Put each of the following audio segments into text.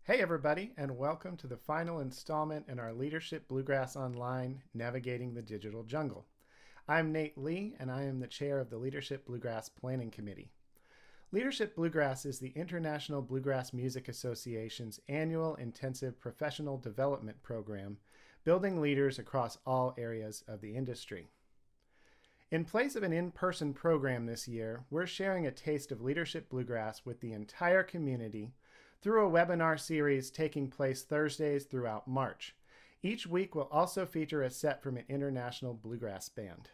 Hey, everybody, and welcome to the final installment in our Leadership Bluegrass Online Navigating the Digital Jungle. I'm Nate Lee, and I am the chair of the Leadership Bluegrass Planning Committee. Leadership Bluegrass is the International Bluegrass Music Association's annual intensive professional development program, building leaders across all areas of the industry. In place of an in-person program this year, we're sharing a taste of Leadership Bluegrass with the entire community through a webinar series taking place Thursdays throughout March. Each week will also feature a set from an international bluegrass band.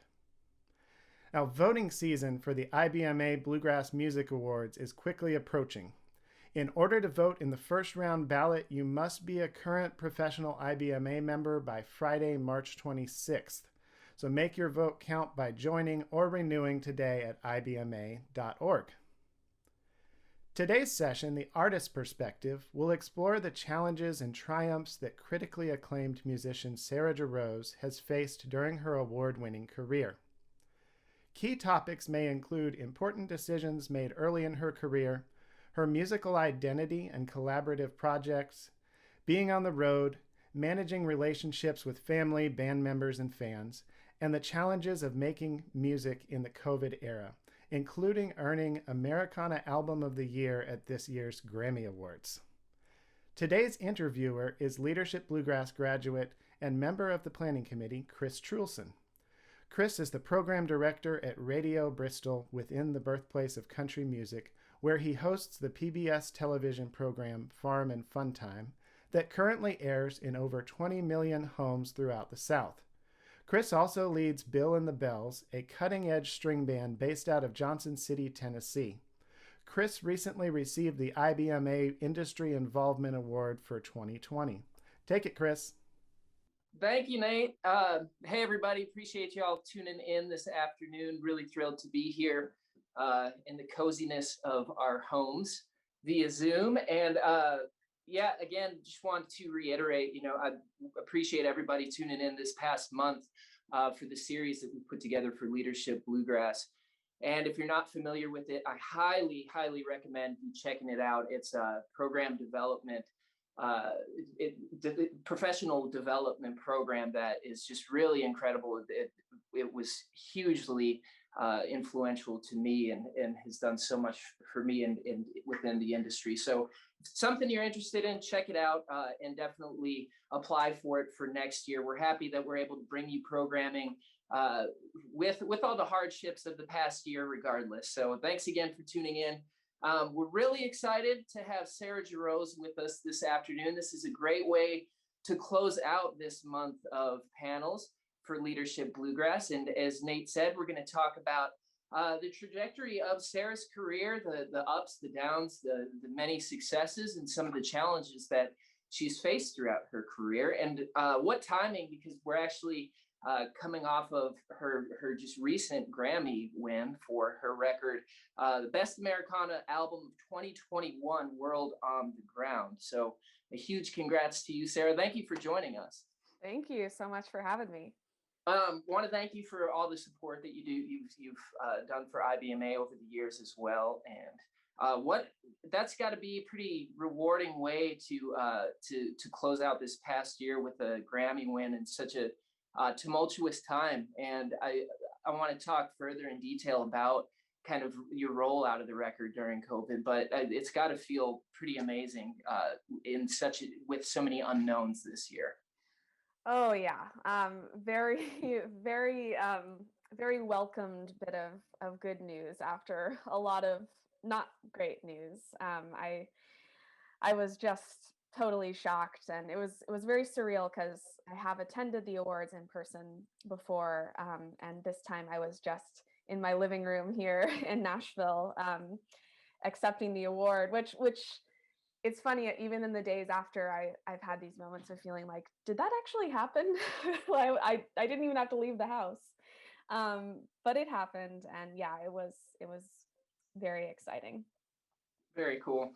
Now, voting season for the IBMA Bluegrass Music Awards is quickly approaching. In order to vote in the first round ballot, you must be a current professional IBMA member by Friday, March 26th. So make your vote count by joining or renewing today at ibma.org. Today's session, The Artist's Perspective, will explore the challenges and triumphs that critically acclaimed musician Sarah Jarosz has faced during her award-winning career. Key topics may include important decisions made early in her career, her musical identity and collaborative projects, being on the road, managing relationships with family, band members, and fans, and the challenges of making music in the COVID era, including earning Americana Album of the Year at this year's Grammy Awards. Today's interviewer is Leadership Bluegrass graduate and member of the Planning Committee, Kris Truelsen. Kris is the program director at Radio Bristol within the birthplace of country music, where he hosts the PBS television program Farm and Fun Time that currently airs in over 20 million homes throughout the South. Kris also leads Bill and the Bells, a cutting-edge string band based out of Johnson City, Tennessee. Kris recently received the IBMA Industry Involvement Award for 2020. Take it, Kris. Thank you, Nate. Hey, everybody. Appreciate you all tuning in this afternoon. Really thrilled to be here in the coziness of our homes via Zoom. And again, just want to reiterate, I appreciate everybody tuning in this past month for the series that we put together for Leadership Bluegrass. And if you're not familiar with it, I highly, highly recommend you checking it out. It's a program development, professional development program that is just really incredible. It was hugely influential to me and has done so much for me and within the industry. So if it's something you're interested in, check it out and definitely apply for it for next year. We're happy that we're able to bring you programming with all the hardships of the past year regardless. So thanks again for tuning in. We're really excited to have Sarah Jarosz with us this afternoon. This is a great way to close out this month of panels for Leadership Bluegrass. And as Nate said, we're going to talk about the trajectory of Sarah's career, the ups, the downs, the many successes, and some of the challenges that she's faced throughout her career. And what timing, because we're actually coming off of her just recent Grammy win for her record, the Best Americana Album of 2021, World on the Ground. So a huge congrats to you, Sarah. Thank you for joining us. Thank you so much for having me. Want to thank you for all the support that you've done for IBMA over the years as well, and that's got to be a pretty rewarding way to close out this past year with a Grammy win in such a tumultuous time. And I want to talk further in detail about kind of your role out of the record during COVID, but it's got to feel pretty amazing with so many unknowns this year. Oh yeah, very, very, very welcomed bit of good news after a lot of not great news. I was just totally shocked, and it was very surreal because I have attended the awards in person before, and this time I was just in my living room here in Nashville, accepting the award, which it's funny, even in the days after I've had these moments of feeling like, did that actually happen? I didn't even have to leave the house. But it happened, and yeah, it was very exciting. Very cool.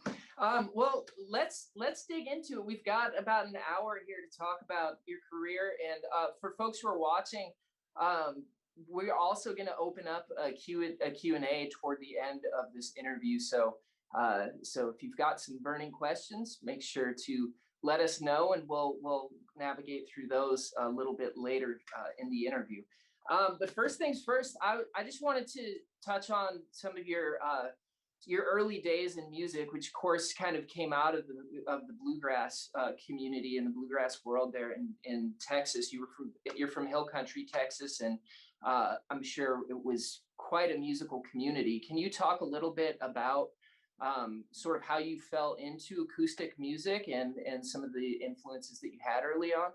Well, let's dig into it. We've got about an hour here to talk about your career, and for folks who are watching, we're also going to open up a Q&A toward the end of this interview. So So if you've got some burning questions, make sure to let us know, and we'll navigate through those a little bit later in the interview. But first things first, I just wanted to touch on some of your early days in music, which of course kind of came out of the bluegrass community and the bluegrass world there in Texas. You're from Hill Country, Texas, and I'm sure it was quite a musical community. Can you talk a little bit about sort of how you fell into acoustic music and some of the influences that you had early on?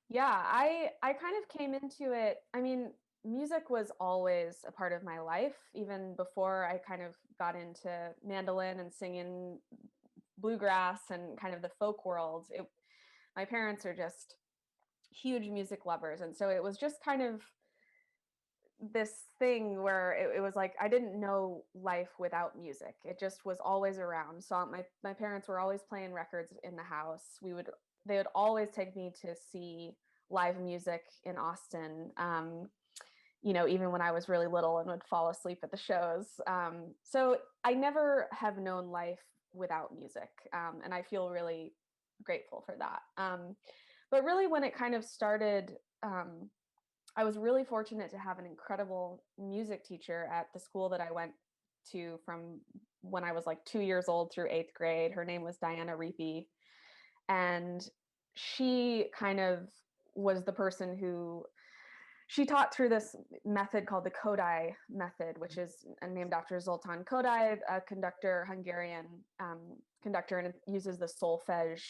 Yeah, I kind of came into it. I mean, music was always a part of my life, even before I kind of got into mandolin and singing bluegrass and kind of the folk world. My parents are just huge music lovers, and so it was just kind of this thing where it was like I didn't know life without music. It just was always around. So my parents were always playing records in the house. They would always take me to see live music in Austin. Even when I was really little and would fall asleep at the shows. So I never have known life without music, and I feel really grateful for that. But really, when it kind of started, I was really fortunate to have an incredible music teacher at the school that I went to from when I was like 2 years old through 8th grade. Her name was Diana Reapy. And she kind of was the person who she taught through this method called the Kodai Method, which is named after Zoltan Kodai, a conductor, Hungarian conductor, and it uses the solfege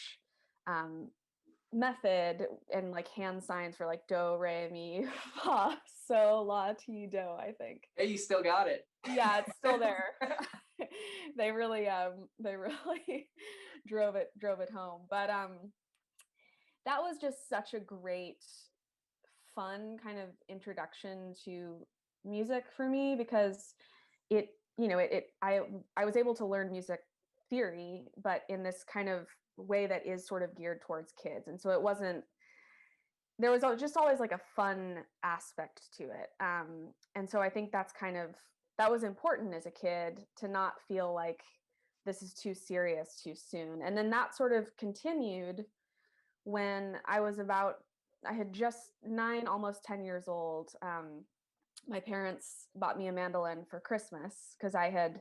method and like hand signs for like do, re, mi, fa, sol, la, ti, do, I think. Hey, you still got it. Yeah, it's still there. They really drove it home. But that was just such a great, fun kind of introduction to music for me, because I was able to learn music theory, but in this kind of way that is sort of geared towards kids. And so there was just always like a fun aspect to it. And so I think that was important as a kid, to not feel like this is too serious too soon. And then that sort of continued when I had just 9, almost 10 years old. My parents bought me a mandolin for Christmas because I had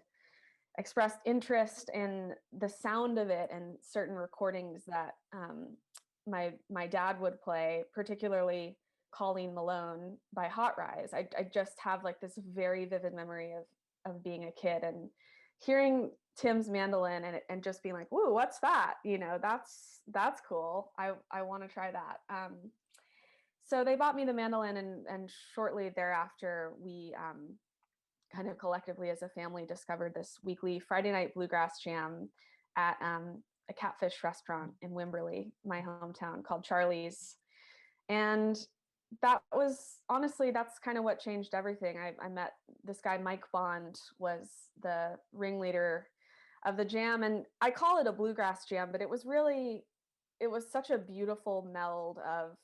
expressed interest in the sound of it and certain recordings that my dad would play, particularly Colleen Malone by Hot Rise. I just have like this very vivid memory of being a kid and hearing Tim's mandolin and just being like, "Whoa, what's that? That's cool. I want to try that." So they bought me the mandolin, and shortly thereafter, we kind of collectively as a family discovered this weekly Friday night bluegrass jam at a catfish restaurant in Wimberley, my hometown, called Charlie's. And that's kind of what changed everything. I met this guy, Mike Bond, was the ringleader of the jam. And I call it a bluegrass jam, but it was such a beautiful meld of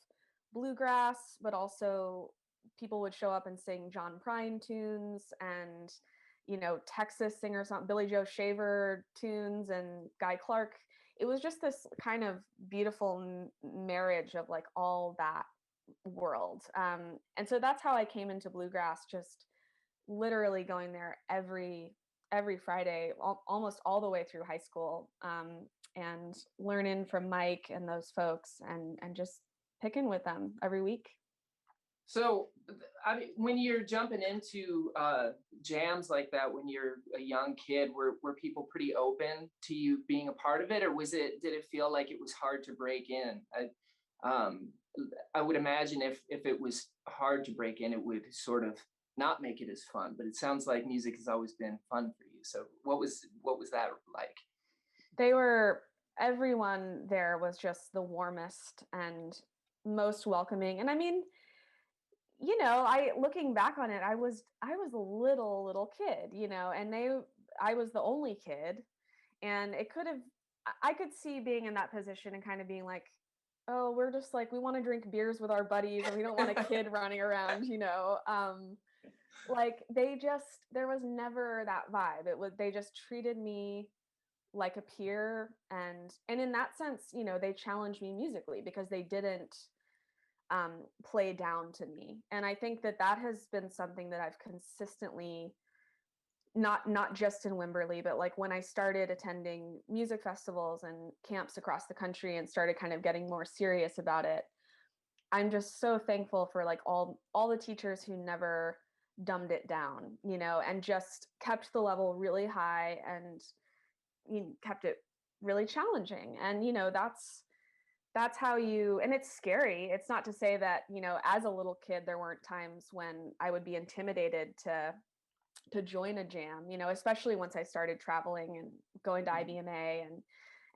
bluegrass, but also people would show up and sing John Prine tunes and, Texas singer Billy Joe Shaver tunes and Guy Clark. It was just this kind of beautiful marriage of like all that world. And so that's how I came into bluegrass, just literally going there every Friday, almost all the way through high school, and learning from Mike and those folks and just picking with them every week. So, I mean, when you're jumping into jams like that, when you're a young kid, were people pretty open to you being a part of it, or did it feel like it was hard to break in? I would imagine if it was hard to break in, it would sort of not make it as fun. But it sounds like music has always been fun for you. So, what was that like? Everyone there was just the warmest and most welcoming. And I mean, looking back on it, I was a little kid, and I was the only kid, and I could see being in that position and kind of being like, oh, we're just like, we want to drink beers with our buddies and we don't want a kid running around, Like there was never that vibe. They just treated me like a peer, and in that sense, they challenged me musically because they didn't play down to me. And I think that has been something that I've consistently, not just in Wimberley, but like when I started attending music festivals and camps across the country and started kind of getting more serious about it. I'm just so thankful for like all the teachers who never dumbed it down, and just kept the level really high, and kept it really challenging. And that's how you, and it's scary. It's not to say that, as a little kid there weren't times when I would be intimidated to join a jam, especially once I started traveling and going to IBMA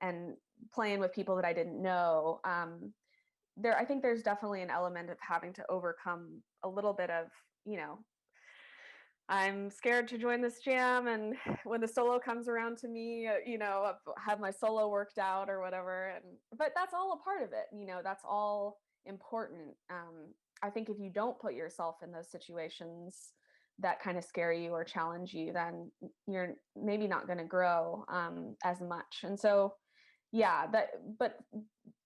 and playing with people that I didn't know. I think there's definitely an element of having to overcome a little bit of, I'm scared to join this jam, and when the solo comes around to me, have my solo worked out or whatever. But that's all a part of it. That's all important. I think if you don't put yourself in those situations that kind of scare you or challenge you, then you're maybe not going to grow as much. And so, yeah, but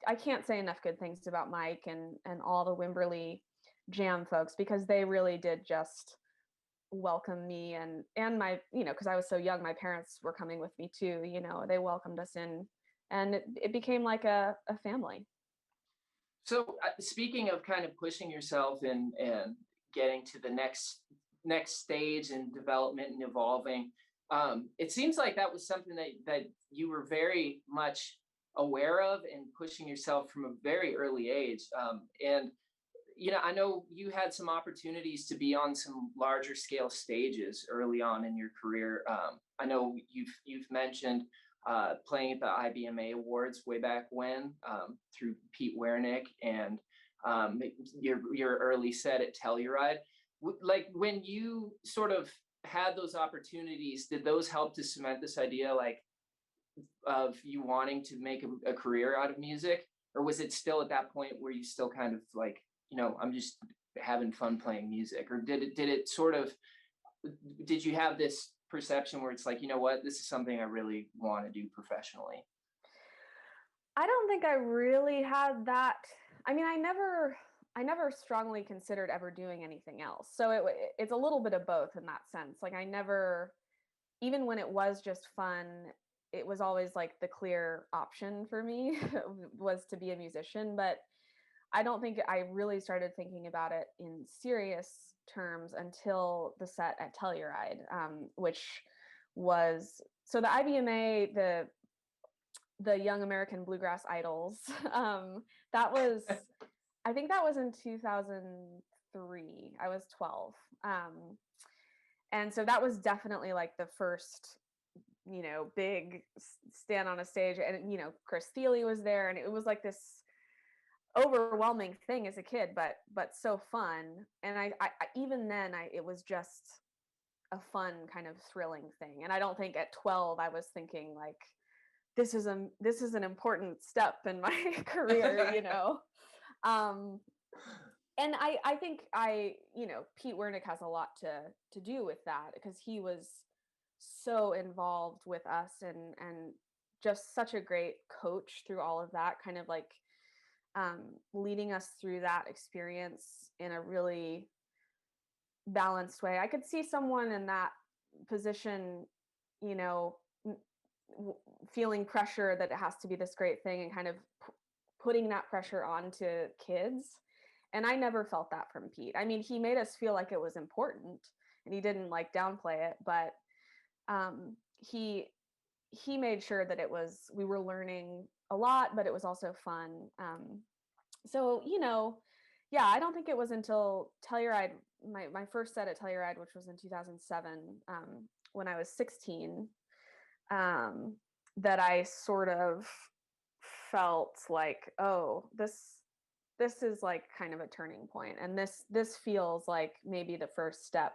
I can't say enough good things about Mike and all the Wimberley jam folks, because they really did just welcome me and my, because I was so young, my parents were coming with me too. They welcomed us in, and it became like a family. So speaking of kind of pushing yourself and getting to the next stage in development and evolving, it seems like that was something that you were very much aware of and pushing yourself from a very early age. And I know you had some opportunities to be on some larger scale stages early on in your career. I know you've mentioned playing at the IBMA Awards way back when, through Pete Wernick, and your early set at Telluride. Like, when you sort of had those opportunities, did those help to cement this idea, like, of you wanting to make a career out of music? Or was it still at that point where you still kind of like, I'm just having fun playing music? Or did it sort of, did you have this perception where it's like, what, this is something I really want to do professionally? I don't think I really had that. I mean, I never strongly considered ever doing anything else. So it's a little bit of both in that sense. Like, I never, even when it was just fun, it was always like the clear option for me was to be a musician. But I don't think I really started thinking about it in serious terms until the set at Telluride, which was, so the IBMA, the Young American Bluegrass Idols. That was, I think that was in 2003. I was 12. And so that was definitely like the first, big stand on a stage. And, Chris Thiele was there, and it was like this overwhelming thing as a kid, but so fun. And I even then, it was just a fun kind of thrilling thing. And I don't think at 12 I was thinking like, this is an important step in my career, and I think Pete Wernick has a lot to do with that, because he was so involved with us and just such a great coach through all of that, kind of like leading us through that experience in a really balanced way. I could see someone in that position, feeling pressure that it has to be this great thing, and kind of putting that pressure onto kids. And I never felt that from Pete. I mean, he made us feel like it was important, and he didn't like downplay it, but he made sure that we were learning a lot, but it was also fun. So, yeah, I don't think it was until Telluride, my first set at Telluride, which was in 2007, when I was 16, that I sort of felt like, oh, this is like kind of a turning point, and this feels like maybe the first step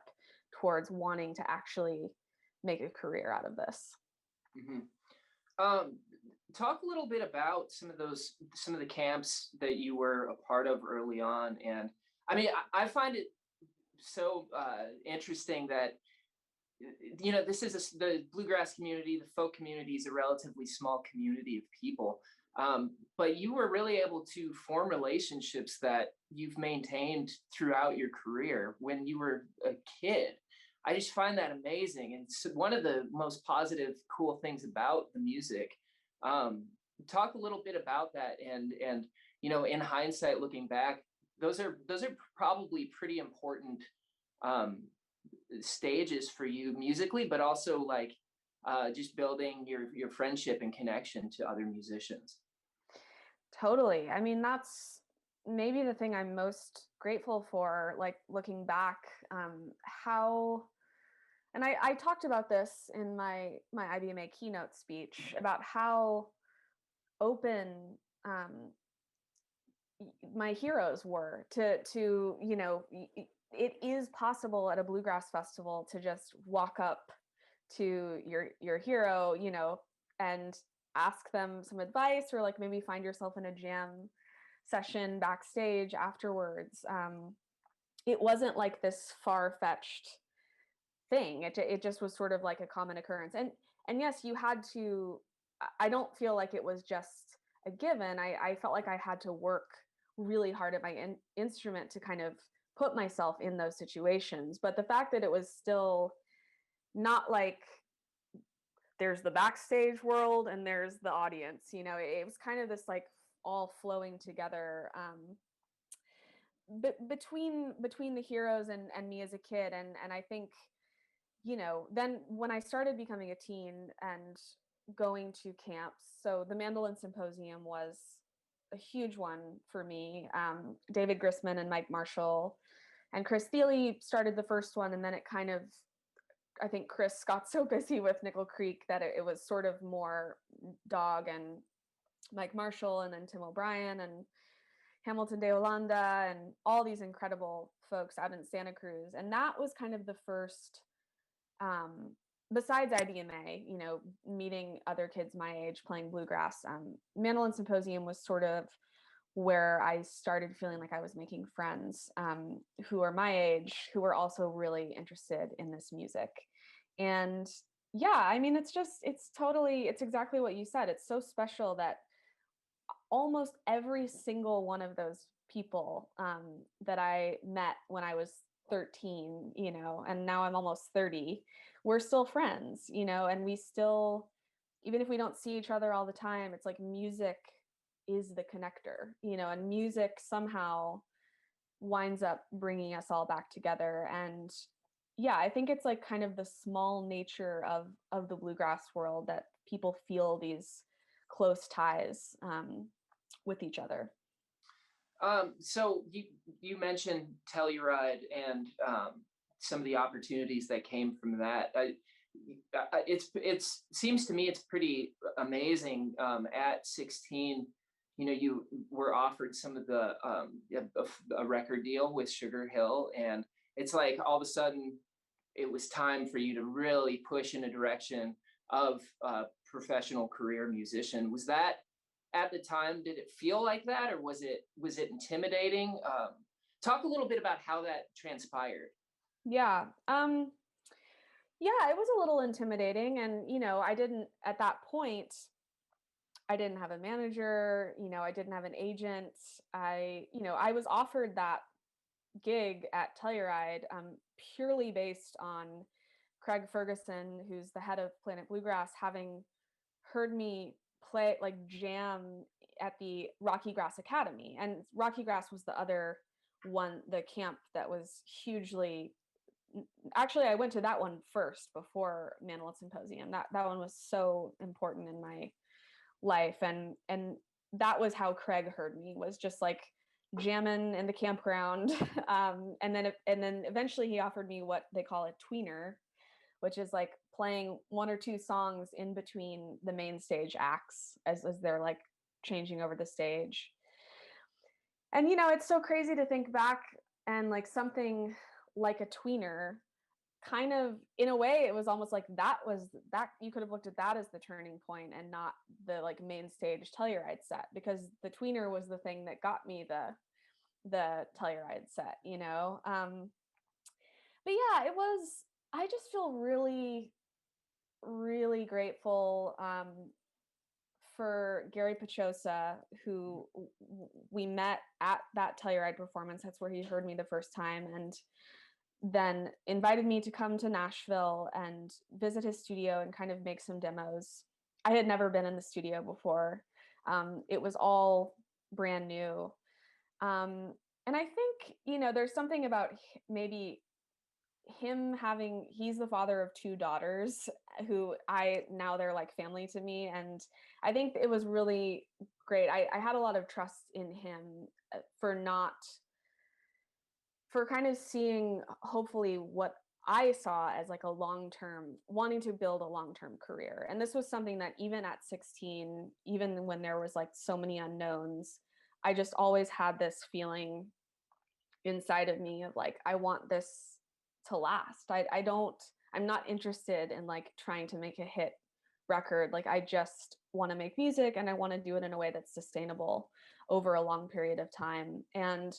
towards wanting to actually make a career out of this. Mm-hmm. Talk a little bit about some of the camps that you were a part of early on. And I mean, I find it so interesting that, this is the bluegrass community, the folk community is a relatively small community of people. But you were really able to form relationships that you've maintained throughout your career when you were a kid. I just find that amazing. And it's one of the most positive, cool things about the music. Talk a little bit about that. And, in hindsight, looking back, those are probably pretty important stages for you musically, but also like just building your friendship and connection to other musicians. Totally. I mean, that's maybe the thing I'm most grateful for, like looking back, how, and I talked about this in my IBMA keynote speech about how open my heroes were to it is possible at a bluegrass festival to just walk up to your hero, and ask them some advice, or like maybe find yourself in a jam session backstage afterwards. It wasn't like this far-fetched thing. It just was sort of like a common occurrence. And yes, you had to, I don't feel like it was just a given. I felt like I had to work really hard at my instrument to kind of put myself in those situations. But the fact that it was still not like there's the backstage world and there's the audience, it was kind of this like all flowing together between the heroes and me as a kid. And I think, then when I started becoming a teen and going to camps, so the Mandolin Symposium was a huge one for me. David Grisman and Mike Marshall and Chris Thiele started the first one, and then it kind of, I think Chris got so busy with Nickel Creek that it was sort of more Dog and Mike Marshall, and then Tim O'Brien and Hamilton de Holanda and all these incredible folks out in Santa Cruz. And that was kind of the first, besides IBMA, meeting other kids my age playing bluegrass, Mandolin Symposium was sort of where I started feeling like I was making friends who are my age, who are also really interested in this music. And yeah, I mean, it's exactly what you said. It's so special that almost every single one of those people that I met when I was 13, and now I'm almost 30, we're still friends, and we still, even if we don't see each other all the time, it's like music is the connector, and music somehow winds up bringing us all back together. And yeah, I think it's like kind of the small nature of the bluegrass world that people feel these close ties with each other. So you mentioned Telluride and some of the opportunities that came from that. It seems to me it's pretty amazing. At 16, you were offered some of the a record deal with Sugar Hill, and it's like all of a sudden it was time for you to really push in a direction of professional career musician. Was that at the time? Did it feel like that, or was it intimidating? Talk a little bit about how that transpired. Yeah. Yeah, it was a little intimidating. And, I didn't, at that point, I didn't have a manager, I didn't have an agent. I was offered that gig at Telluride purely based on Craig Ferguson, who's the head of Planet Bluegrass, having heard me play, like jam at the Rocky Grass Academy. And Rocky Grass was the other one, the camp that was hugely, actually I went to that one first before Mandolin Symposium. That one was so important in my life. And that was how Craig heard me, was just like jamming in the campground. And then eventually he offered me what they call a tweener, which is like playing one or two songs in between the main stage acts as they're like changing over the stage. And, it's so crazy to think back, and like something like a tweener, kind of, in a way, it was almost like that you could have looked at that as the turning point and not the like main stage Telluride set, because the tweener was the thing that got me the Telluride set, But yeah, I just feel really, really grateful for Gary Pachosa, who we met at that Telluride performance. That's where he heard me the first time, and then invited me to come to Nashville and visit his studio and kind of make some demos. I had never been in the studio before. It was all brand new. And I think, there's something about maybe him he's the father of two daughters who now they're like family to me. And I think it was really great. I had a lot of trust in him for kind of seeing hopefully what I saw as like wanting to build a long-term career. And this was something that even at 16, even when there was like so many unknowns, I just always had this feeling inside of me of like, I want this to last. I'm not interested in like trying to make a hit record. Like I just want to make music, and I want to do it in a way that's sustainable over a long period of time. And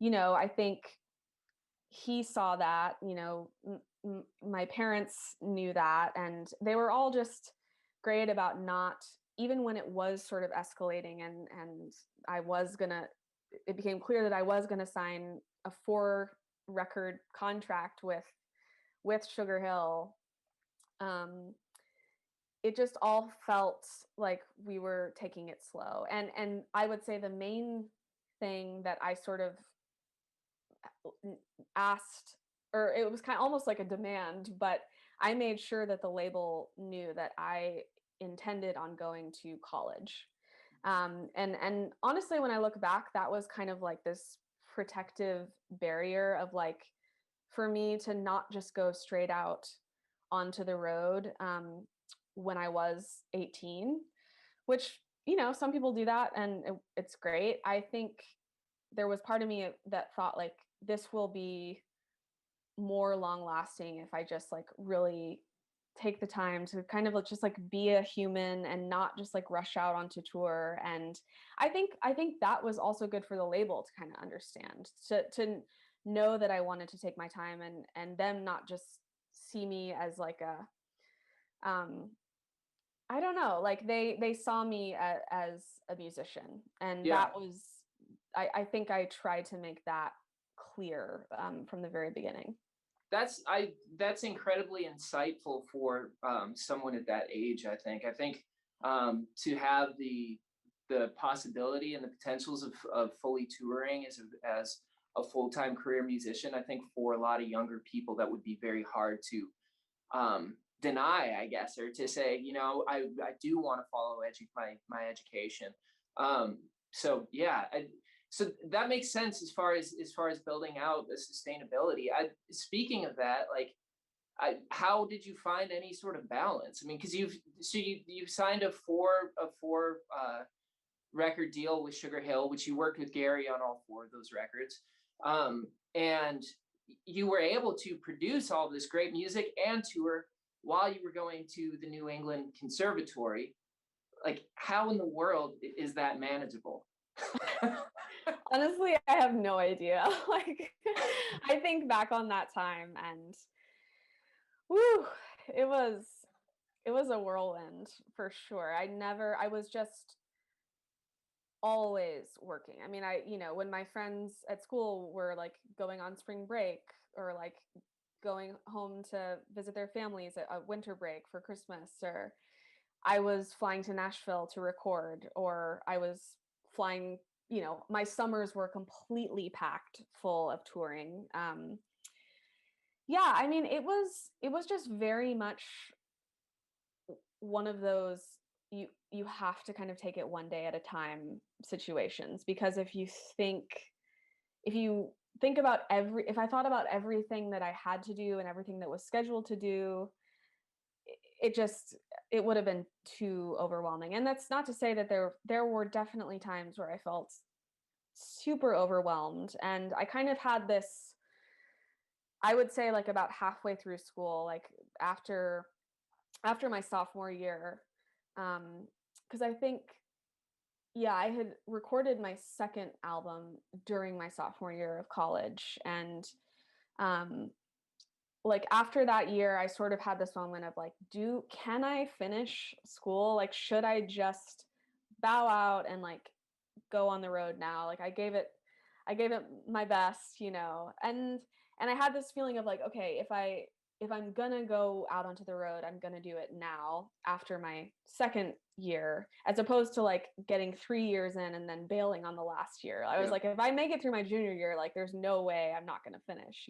I think he saw that, my parents knew that, and they were all just great about not, even when it was sort of escalating and it became clear that I was going to sign a 4-record contract with Sugar Hill. It just all felt like we were taking it slow. And I would say the main thing that I sort of asked, or it was kind of almost like a demand, but I made sure that the label knew that I intended on going to college. And honestly, when I look back, that was kind of like this protective barrier of like, for me to not just go straight out onto the road when I was 18, which, some people do that and it's great. I think there was part of me that thought like, this will be more long lasting if I just like really take the time to kind of just like be a human and not just like rush out onto tour. And I think that was also good for the label to kind of understand, to know that I wanted to take my time and them not just see me as like I don't know, like they saw me as a musician. And Yeah. that was, I think I tried to make that clear from the very beginning. That's incredibly insightful for someone at that age. I think to have the possibility and the potentials of fully touring as a full-time career musician, I think for a lot of younger people that would be very hard to deny, I guess, or to say, I do want to follow my education. So yeah, so that makes sense as far as building out the sustainability. Speaking of that, like, how did you find any sort of balance? I mean, because you've signed a four record deal with Sugar Hill, which you worked with Gary on all 4 of those records, and you were able to produce all this great music and tour while you were going to the New England Conservatory. Like, how in the world is that manageable? Honestly, I have no idea. Like, I think back on that time and whew, it was a whirlwind for sure. I was just always working. I mean, when my friends at school were like going on spring break or like going home to visit their families at a winter break for Christmas, or I was flying to Nashville to record, or I was flying, my summers were completely packed full of touring. Yeah, I mean, it was just very much one of those, you have to kind of take it one day at a time situations, because if you think about if I thought about everything that I had to do and everything that was scheduled to do, it would have been too overwhelming. And that's not to say that there were definitely times where I felt super overwhelmed. And I kind of had this, I would say like about halfway through school, like after my sophomore year, because I think, yeah, I had recorded my second album during my sophomore year of college, and like after that year, I sort of had this moment of like, can I finish school? Like, should I just bow out and like go on the road now? Like I gave it my best, and I had this feeling of like, okay, if I'm gonna go out onto the road, I'm gonna do it now after my second year, as opposed to like getting 3 years in and then bailing on the last year. I was like, if I make it through my junior year, like there's no way I'm not gonna finish,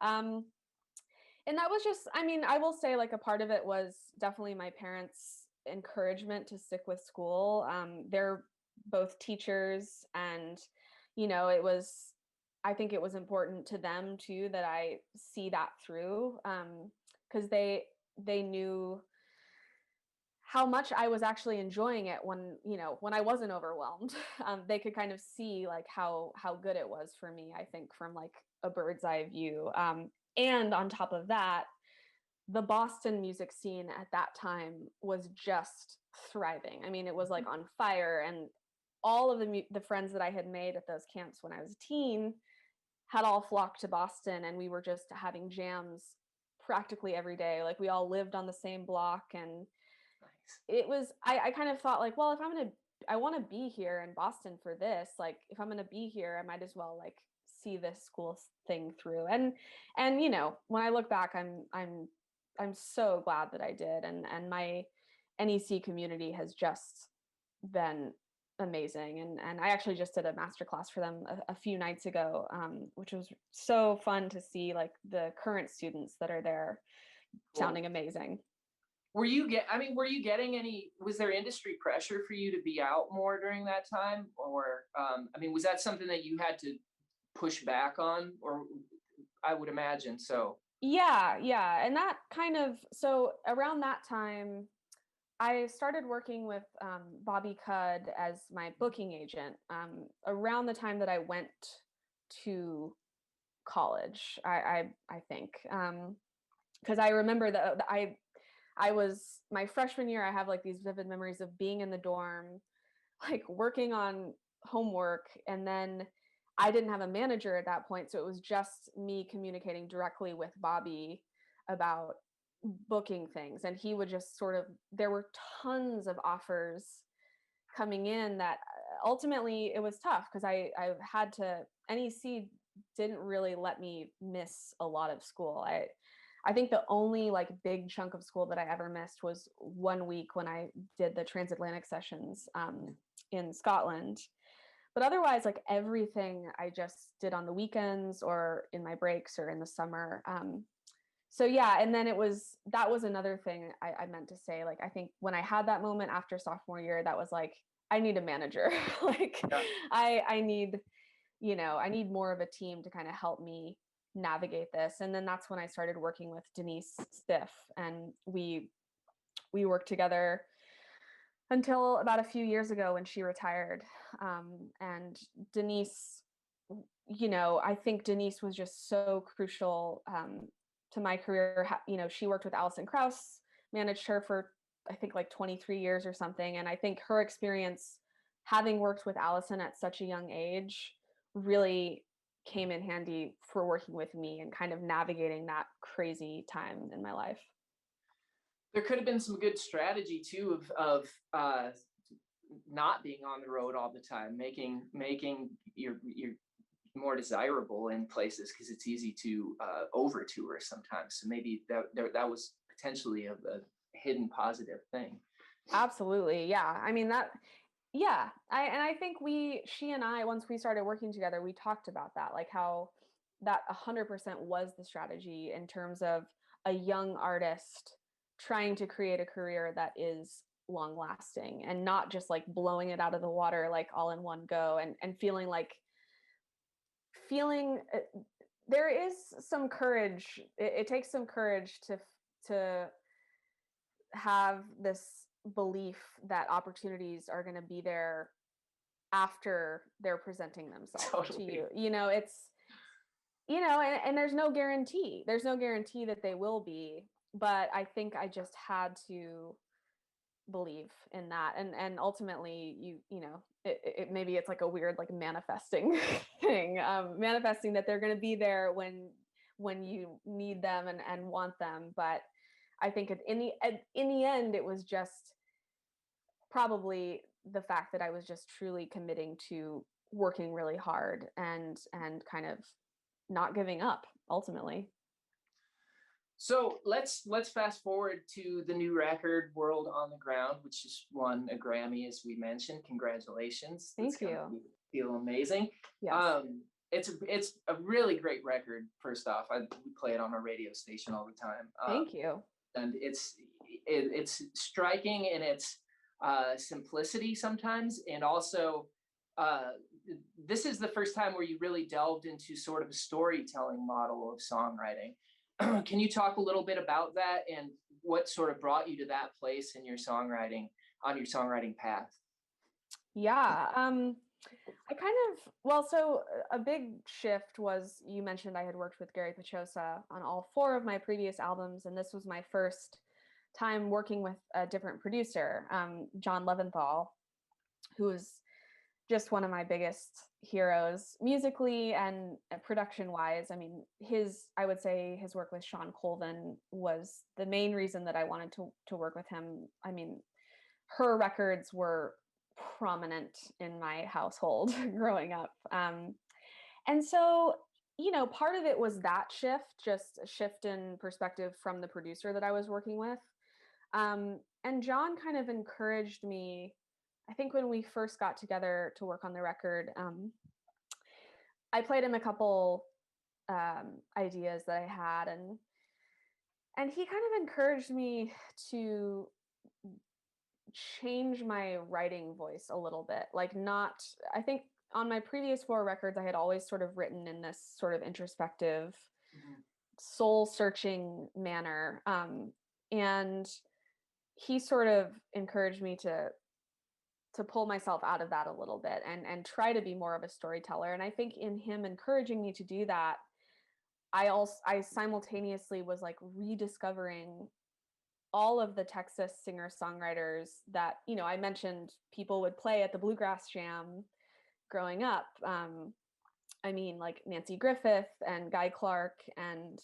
Um, and that was just, I mean, I will say like a part of it was definitely my parents' encouragement to stick with school. They're both teachers, and I think it was important to them too that I see that through, because they knew how much I was actually enjoying it when I wasn't overwhelmed. They could kind of see like how good it was for me, I think, from like a bird's eye view. And on top of that, the Boston music scene at that time was just thriving. I mean, it was like on fire, and all of the friends that I had made at those camps when I was a teen had all flocked to Boston, and we were just having jams practically every day. Like we all lived on the same block, and it was, I kind of thought like, well, if I want to be here in Boston for this, like if I'm going to be here, I might as well like see this school thing through. And when I look back, I'm so glad that I did. And my NEC community has just been amazing. And I actually just did a masterclass for them a few nights ago, which was so fun to see like the current students that are there sounding amazing. Were you getting any, was there industry pressure for you to be out more during that time? Or, was that something that you had to push back on, or I would imagine so. Yeah. And that kind of, so around that time, I started working with Bobby Cudd as my booking agent around the time that I went to college, I think. Because I remember that I was, my freshman year, I have like these vivid memories of being in the dorm, like working on homework, and then I didn't have a manager at that point, so it was just me communicating directly with Bobby about booking things, and he would just sort of, there were tons of offers coming in that ultimately it was tough because I had to, NEC didn't really let me miss a lot of school. I think the only like big chunk of school that I ever missed was 1 week when I did the transatlantic sessions in Scotland. But otherwise, like everything I just did on the weekends or in my breaks or in the summer. So yeah, and then that was another thing I meant to say. Like, I think when I had that moment after sophomore year, that was like, I need a manager. Like, yeah. I need more of a team to kind of help me navigate this. And then that's when I started working with Denise Stiff, and we worked together until about a few years ago when she retired. And Denise, I think Denise was just so crucial to my career. She worked with Alison Krauss, managed her for I think like 23 years or something. And I think her experience, having worked with Alison at such a young age, really came in handy for working with me and kind of navigating that crazy time in my life. There could have been some good strategy too of not being on the road all the time, making your more desirable in places, because it's easy to over tour sometimes. So maybe that was potentially a hidden positive thing. Absolutely, yeah. I mean that. Yeah, I think she and I, once we started working together, we talked about that, like how that 100% was the strategy in terms of a young artist trying to create a career that is long lasting and not just like blowing it out of the water, like all in one go, and feeling there is some courage. It takes some courage to have this belief that opportunities are going to be there after they're presenting themselves to you. It's and there's no guarantee that they will be, but I think I just had to believe in that, and ultimately maybe it's like a weird like manifesting thing, manifesting that they're going to be there when when you need them and want them. But I think in the end, it was just probably the fact that I was just truly committing to working really hard and kind of not giving up ultimately. So let's fast forward to the new record, World on the Ground, which just won a Grammy, as we mentioned. Congratulations. Thank you. Feel amazing. Yes. It's a really great record. First off, we play it on our radio station all the time. Thank you. And it's striking in its simplicity sometimes, and also this is the first time where you really delved into sort of a storytelling model of songwriting. Can you talk a little bit about that and what sort of brought you to that place in your songwriting, on your songwriting path? Yeah. So a big shift was, you mentioned I had worked with Gary Pachosa on all 4 of my previous albums, and this was my first time working with a different producer, John Leventhal, who is just one of my biggest heroes musically and production wise. I mean, I would say his work with Sean Colvin was the main reason that I wanted to work with him. I mean, her records were prominent in my household growing up. And so, part of it was that shift, just a shift in perspective from the producer that I was working with. And John kind of encouraged me, I think when we first got together to work on the record, I played him a couple ideas that I had, and he kind of encouraged me to change my writing voice a little bit. I think on my previous 4 records, I had always sort of written in this sort of introspective, soul searching manner. And he sort of encouraged me to pull myself out of that a little bit and try to be more of a storyteller. And I think in him encouraging me to do that, I simultaneously was like rediscovering all of the Texas singer-songwriters that, I mentioned people would play at the Bluegrass Jam growing up. I mean, like Nancy Griffith and Guy Clark and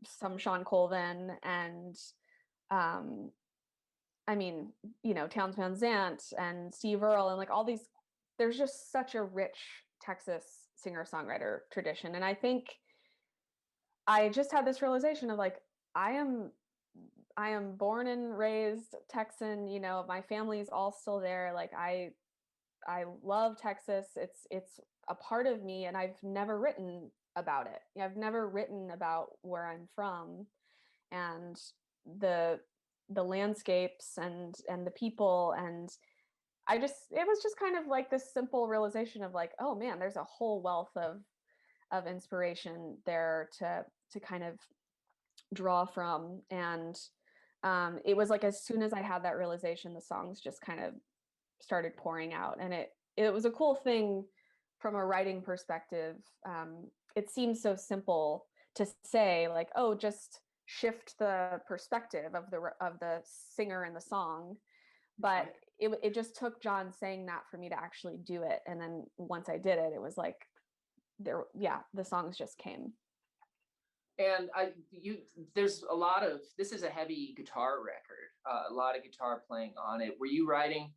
some Sean Colvin and I mean, Townes Van Zandt and Steve Earle and like all these, there's just such a rich Texas singer-songwriter tradition. And I think I just had this realization of like, I am born and raised Texan, my family's all still there. Like I love Texas. It's a part of me, and I've never written about it. I've never written about where I'm from and the landscapes and the people. And it was just kind of like this simple realization of like, oh man, there's a whole wealth of inspiration there to kind of draw from. And it was like, as soon as I had that realization, the songs just kind of started pouring out. And it was a cool thing from a writing perspective. It seems so simple to say like, oh, just shift the perspective of the singer in the song. But it just took John saying that for me to actually do it. And then once I did it, it was like the songs just came. And there's a lot of, this is a heavy guitar record, a lot of guitar playing on it. Were you writing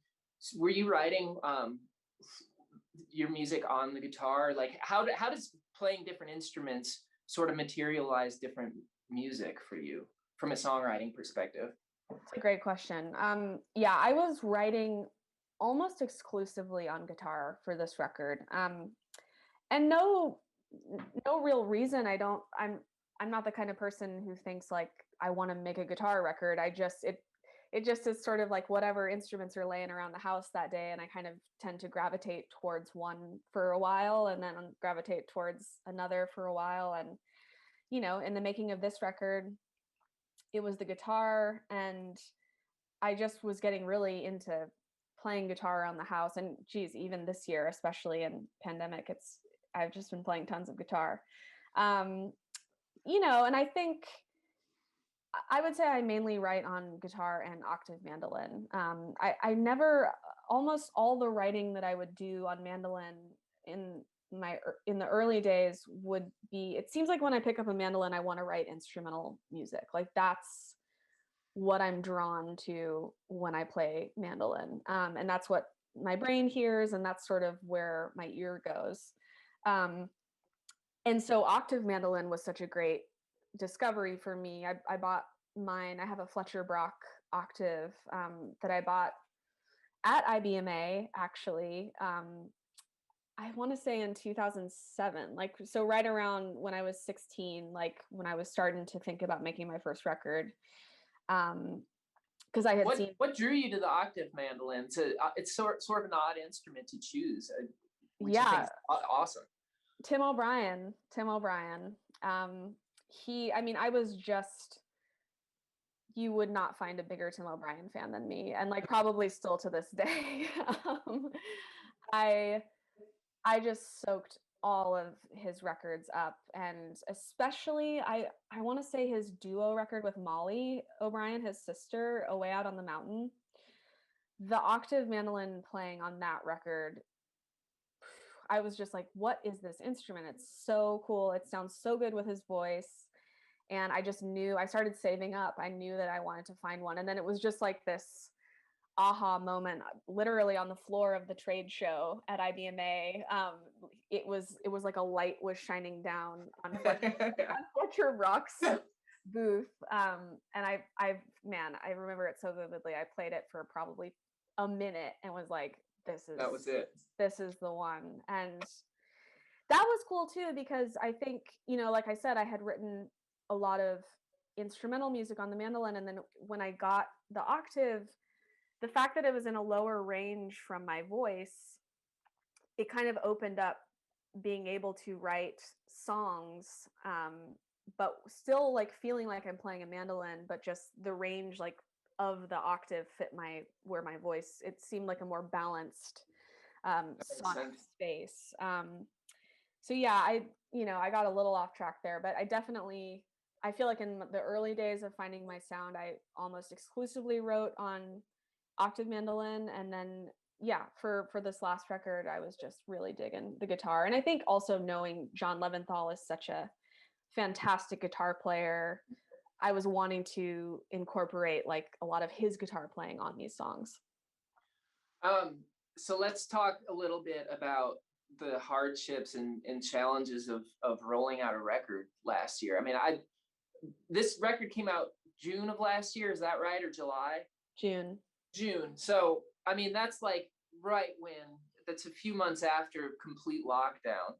your music on the guitar? Like how does playing different instruments sort of materialize different music for you from a songwriting perspective? That's a great question. I was writing almost exclusively on guitar for this record. And no real reason. I'm not the kind of person who thinks like I want to make a guitar record. It just is sort of like whatever instruments are laying around the house that day, and I kind of tend to gravitate towards one for a while and then gravitate towards another for a while. And in the making of this record, it was the guitar, and I just was getting really into playing guitar around the house. And geez, even this year, especially in pandemic, I've just been playing tons of guitar. And I think I would say I mainly write on guitar and octave mandolin. I never, almost all the writing that I would do on mandolin in in the early days would be, it seems like when I pick up a mandolin, I want to write instrumental music. Like that's what I'm drawn to when I play mandolin. And that's what my brain hears, and that's sort of where my ear goes. And so Octave Mandolin was such a great discovery for me. I bought mine. I have a Fletcher Brock octave that I bought at IBMA, actually. I want to say in 2007, like, so right around when I was 16, like when I was starting to think about making my first record. Because I had seen. What drew you to the octave mandolin? It's sort of an odd instrument to choose, which I think is awesome. Tim O'Brien. I mean, I was just, you would not find a bigger Tim O'Brien fan than me, and like probably still to this day. I just soaked all of his records up, and especially I want to say his duo record with Molly O'Brien, his sister, Away Out on the Mountain. The octave mandolin playing on that record, I was just like, what is this instrument? It's so cool. It sounds so good with his voice. And I just knew, I started saving up. I knew that I wanted to find one. And then it was just like this aha moment, literally on the floor of the trade show at IBMA. It was like a light was shining down on Fletcher Brock's booth. And I remember it so vividly. I played it for probably a minute and was like, that was it. This is the one. And that was cool too, because I think, like I said, I had written a lot of instrumental music on the mandolin. And then when I got the octave, the fact that it was in a lower range from my voice, it kind of opened up being able to write songs, but still like feeling like I'm playing a mandolin, but just the range like of the octave fit where my voice, it seemed like a more balanced sonic space. So yeah, I got a little off track there, but I feel like in the early days of finding my sound, I almost exclusively wrote on octave mandolin. And then, yeah, for this last record, I was just really digging the guitar. And I think also knowing John Leventhal is such a fantastic guitar player, I was wanting to incorporate like a lot of his guitar playing on these songs. So let's talk a little bit about the hardships and challenges of rolling out a record last year. I mean, this record came out June of last year, is that right? Or July? June. So, I mean, that's like that's a few months after complete lockdown.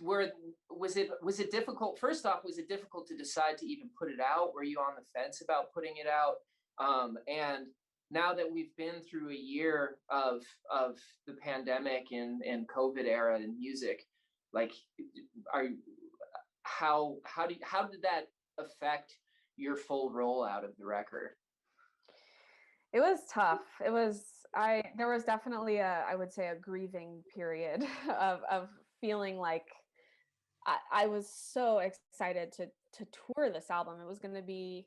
Was it difficult? First off, was it difficult to decide to even put it out? Were you on the fence about putting it out? And now that we've been through a year of the pandemic and COVID era in music, like, how did that affect your full rollout of the record? It was tough. There was definitely I would say a grieving period of feeling like I was so excited to tour this album. It was going to be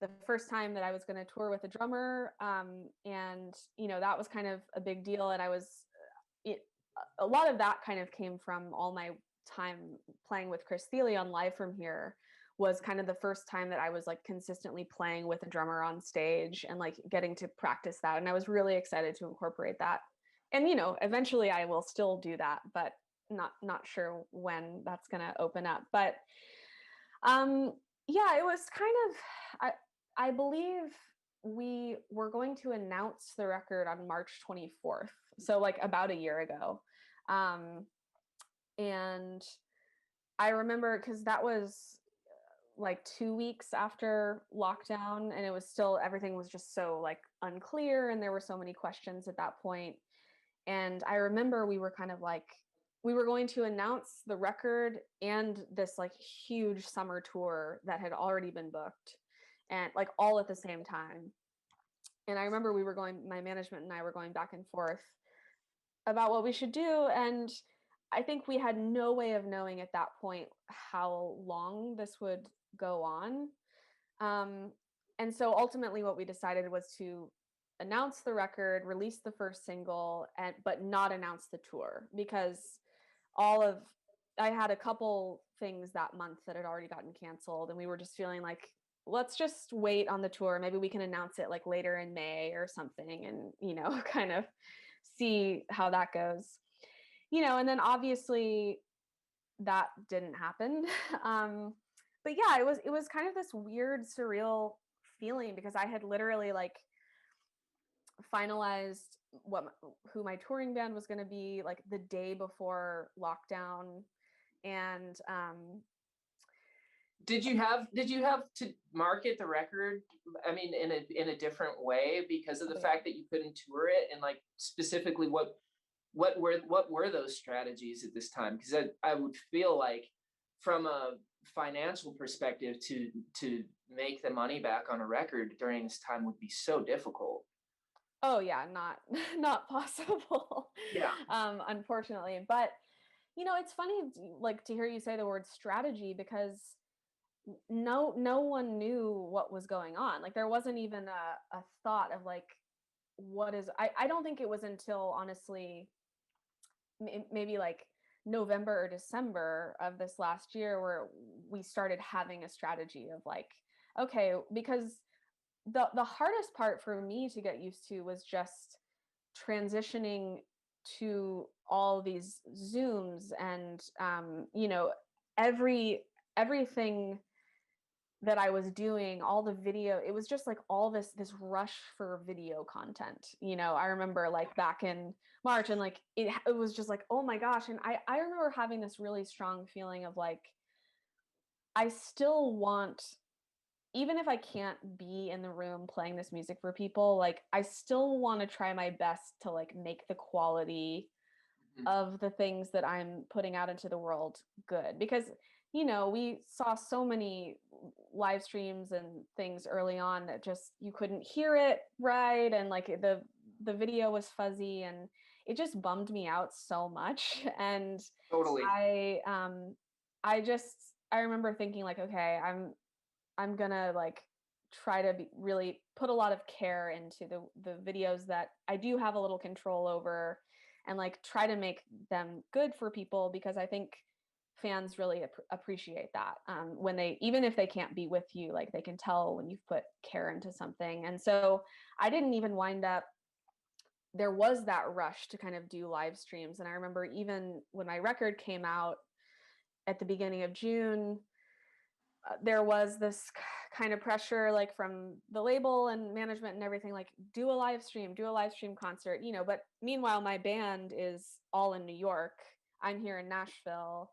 the first time that I was going to tour with a drummer. And, that was kind of a big deal. And a lot of that kind of came from all my time playing with Chris Thiele on Live From Here, was kind of the first time that I was like consistently playing with a drummer on stage and like getting to practice that. And I was really excited to incorporate that. And, eventually I will still do that, but not sure when that's going to open up. But yeah, it was kind of, I believe we were going to announce the record on March 24th. So like about a year ago. And I remember, because that was like 2 weeks after lockdown, and it was still, everything was just so like unclear, and there were so many questions at that point. And I remember we were kind of like, we were going to announce the record and this like huge summer tour that had already been booked, and like all at the same time. And I remember my management and I were going back and forth about what we should do. And I think we had no way of knowing at that point how long this would go on. And so ultimately what we decided was to announce the record, release the first single, but not announce the tour, because I had a couple things that month that had already gotten canceled, and we were just feeling like, let's just wait on the tour. Maybe we can announce it like later in May or something, and kind of see how that goes. And then obviously that didn't happen. But yeah, it was kind of this weird, surreal feeling, because I had literally like finalized who my touring band was going to be like the day before lockdown. And did you have to market the record, I mean, in a different way because of the fact that you couldn't tour it? And like specifically what were those strategies at this time? Because I would feel like from a financial perspective to make the money back on a record during this time would be so difficult. Oh yeah, not possible. Yeah. Unfortunately. But it's funny like to hear you say the word strategy, because no one knew what was going on. Like there wasn't even a thought of like, I don't think it was until honestly maybe like November or December of this last year where we started having a strategy of like, okay, because the hardest part for me to get used to was just transitioning to all these Zooms and everything that I was doing, all the video, it was just like all this rush for video content. I remember like back in March, and like it was just like, oh my gosh. And I remember having this really strong feeling of like, I still want, even if I can't be in the room playing this music for people, like I still want to try my best to like make the quality of the things that I'm putting out into the world good. Because we saw so many live streams and things early on that just you couldn't hear it right, and like the video was fuzzy, and it just bummed me out so much. And Totally. I remember thinking like, okay, I'm gonna like try to really put a lot of care into the videos that I do have a little control over, and like try to make them good for people, because I think fans really appreciate that when they, even if they can't be with you, like they can tell when you've put care into something. And so I didn't even wind up, there was that rush to kind of do live streams. And I remember even when my record came out at the beginning of June, there was this kind of pressure like from the label and management and everything, like do a live stream concert, but meanwhile my band is all in New York, I'm here in Nashville.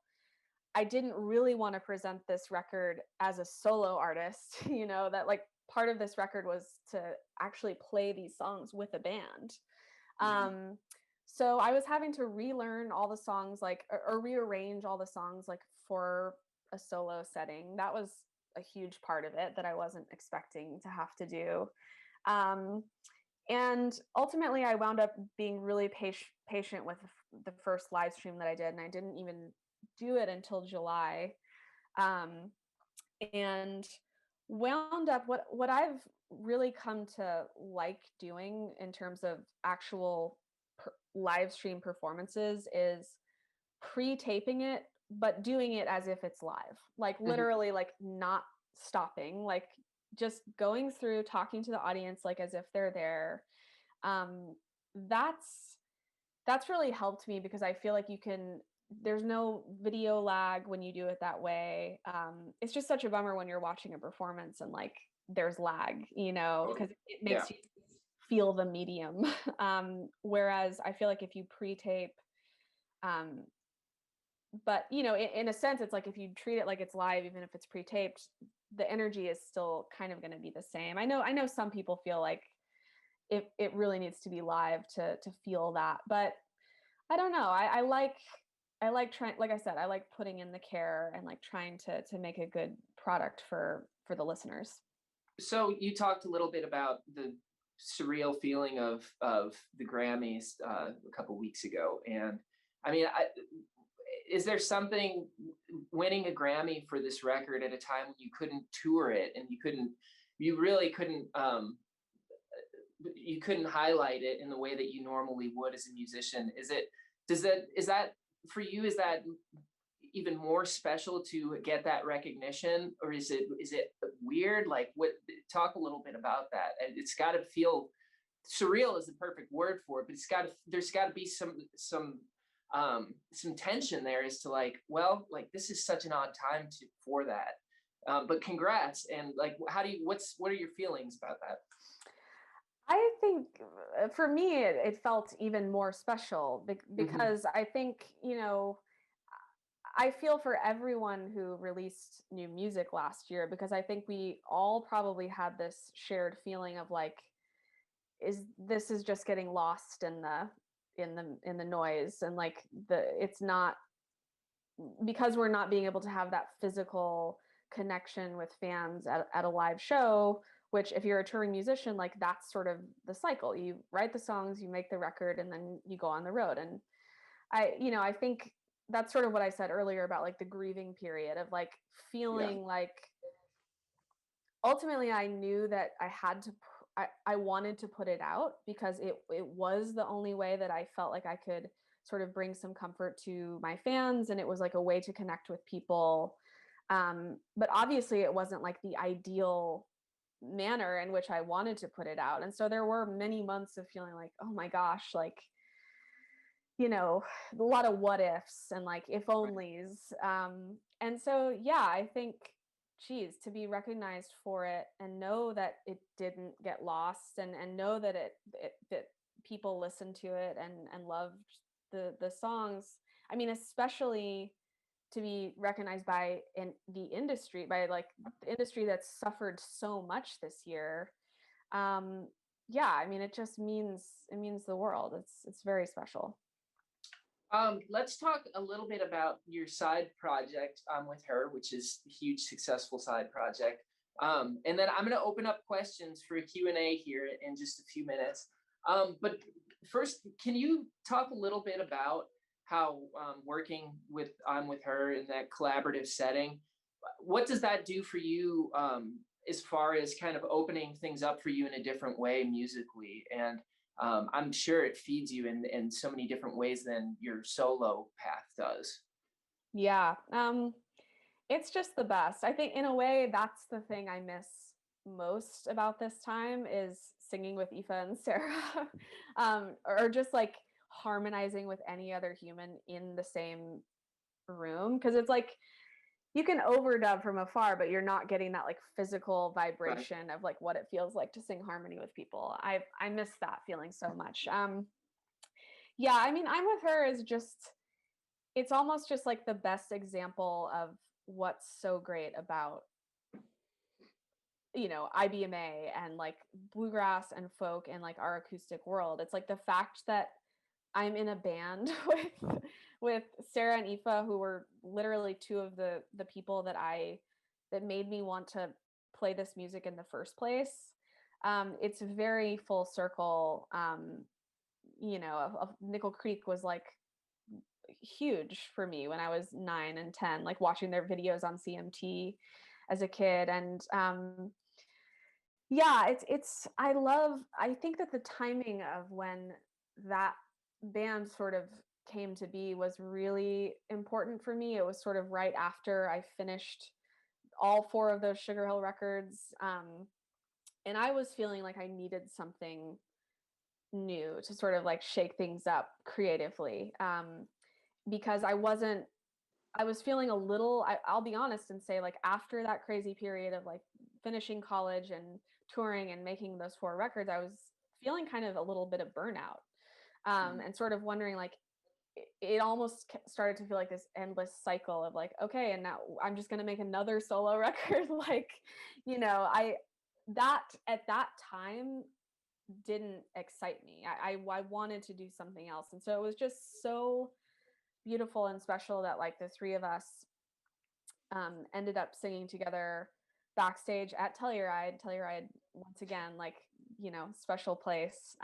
I didn't really want to present this record as a solo artist, that like part of this record was to actually play these songs with a band. So I was having to relearn all the songs, like, or rearrange all the songs like for a solo setting. That was a huge part of it that I wasn't expecting to have to do. And ultimately I wound up being really patient with the first live stream that I did, and I didn't even do it until July. And wound up what I've really come to like doing in terms of actual live stream performances is pre-taping it, but doing it as if it's live, like literally like not stopping, like just going through, talking to the audience like as if they're there. That's really helped me, because I feel like there's no video lag when you do it that way. It's just such a bummer when you're watching a performance and like there's lag, because it makes you feel the medium. Whereas I feel like if you pre-tape, but in a sense, it's like if you treat it like it's live, even if it's pre-taped, the energy is still kind of going to be the same. I know some people feel like it really needs to be live to feel that, but I don't know. I like trying, like I said, I like putting in the care and like trying to make a good product for the listeners. So you talked a little bit about the surreal feeling of the Grammys a couple weeks ago, and I mean, is there something, winning a Grammy for this record at a time when you couldn't tour it and you really couldn't you couldn't highlight it in the way that you normally would as a musician. Is that for you, is that even more special to get that recognition, or is it weird? Like, what, talk a little bit about that. And it's got to feel surreal is the perfect word for it, but there's got to be some tension there as to like, well, like this is such an odd time for that. But congrats. And like, what are your feelings about that? I think for me, it felt even more special because I think, I feel for everyone who released new music last year, because I think we all probably had this shared feeling of like, this is just getting lost in the noise, and like it's not, because we're not being able to have that physical connection with fans at a live show, which if you're a touring musician, like that's sort of the cycle. You write the songs, you make the record, and then you go on the road. And I think that's sort of what I said earlier about like the grieving period of like feeling like ultimately I knew that I had to, I wanted to put it out because it was the only way that I felt like I could sort of bring some comfort to my fans. And it was like a way to connect with people. But obviously it wasn't like the ideal manner in which I wanted to put it out. And so there were many months of feeling like, oh my gosh, like, a lot of what ifs and like if onlys. And so, yeah, I think, geez, to be recognized for it and know that it didn't get lost, and know that that people listened to it and loved the songs. I mean, especially to be recognized by the industry, by like the industry that's suffered so much this year. Yeah, I mean, it means the world. It's very special. Let's talk a little bit about your side project with her, which is a huge, successful side project. And then I'm going to open up questions for a Q&A here in just a few minutes. But first, can you talk a little bit about how working with her in that collaborative setting, what does that do for you as far as kind of opening things up for you in a different way musically? And I'm sure it feeds you in so many different ways than your solo path does. Yeah, it's just the best. I think in a way that's the thing I miss most about this time is singing with Aoife and Sarah, or just like harmonizing with any other human in the same room, because it's like you can overdub from afar, but you're not getting that like physical vibration right. Of like what it feels like to sing harmony with people. I miss that feeling so much. Yeah, I mean, I'm with her is just, it's almost just like the best example of what's so great about IBMA and like bluegrass and folk and like our acoustic world. It's like the fact that I'm in a band with Sarah and Aoife, who were literally two of the people that made me want to play this music in the first place. It's very full circle. Nickel Creek was like huge for me when I was 9 and 10, like watching their videos on CMT as a kid. And yeah, I think that the timing of when that band sort of came to be was really important for me. It was sort of right after I finished all 4 of those Sugar Hill records. And I was feeling like I needed something new to sort of like shake things up creatively. Because I was feeling a little, I'll be honest and say, like, after that crazy period of like finishing college and touring and making those 4 records, I was feeling kind of a little bit of burnout. And sort of wondering, like, it almost started to feel like this endless cycle of like, okay, and now I'm just going to make another solo record. Like, that at that time didn't excite me. I wanted to do something else. And so it was just so beautiful and special that like the 3 of us ended up singing together backstage at Telluride once again, like, special place.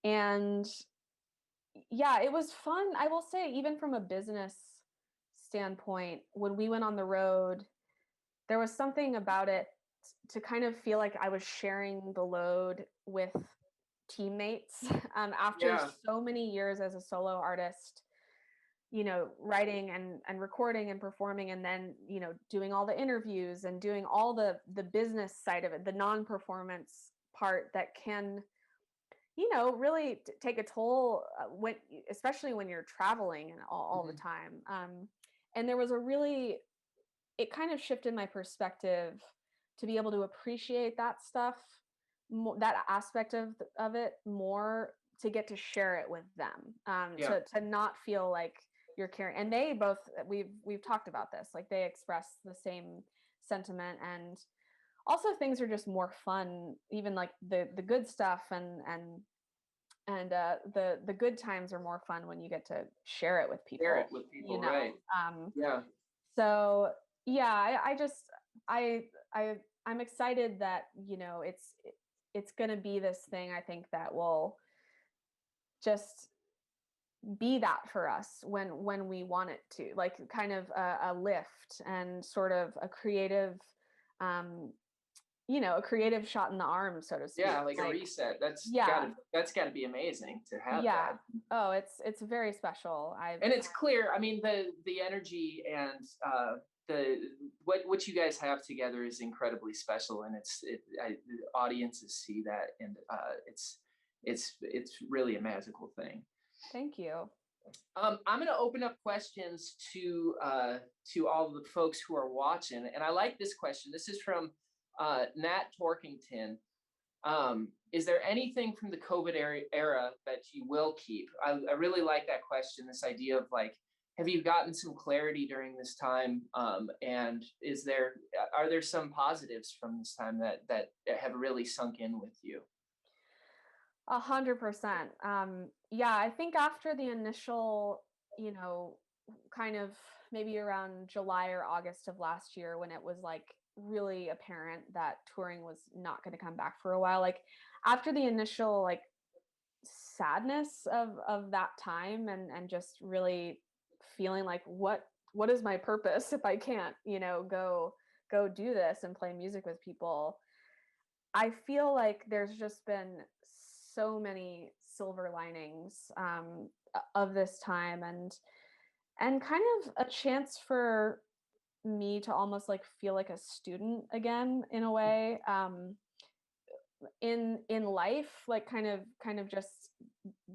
And yeah, it was fun. I will say, even from a business standpoint, when we went on the road, there was something about it to kind of feel like I was sharing the load with teammates after Yeah. so many years as a solo artist, writing and recording and performing, and then, doing all the interviews and doing all the business side of it, the non-performance part that can, really take a toll when, especially when you're traveling and all the time. And there was it kind of shifted my perspective to be able to appreciate that stuff, that aspect of it more, to get to share it with them, to not feel like you're carrying. And they both, we've talked about this, like they express the same sentiment. And also things are just more fun, even like the good stuff, and the good times are more fun when you get to share it with people. Share it with people, right? Yeah. So yeah, I'm excited that, it's going to be this thing, I think, that will just be that for us when we want it to, like kind of a lift and sort of a creative, a creative shot in the arm, so to speak. Yeah, like a reset. That's gotta be amazing to have that. Oh, it's very special. And it's clear. I mean, the energy and what you guys have together is incredibly special, and the audiences see that, and it's really a magical thing. Thank you. I'm going to open up questions to all of the folks who are watching, and I like this question. This is from Nat Torkington. Is there anything from the COVID era that you will keep? I really like that question. This idea of like, have you gotten some clarity during this time? And are there some positives from this time that have really sunk in with you? 100%. Yeah, I think after the initial, kind of maybe around July or August of last year, when it was like really apparent that touring was not going to come back for a while, like after the initial like sadness of that time, and just really feeling like, what is my purpose if I can't, go do this and play music with people, I feel like there's just been so many silver linings of this time, and kind of a chance for me to almost like feel like a student again, in a way, in life, like kind of just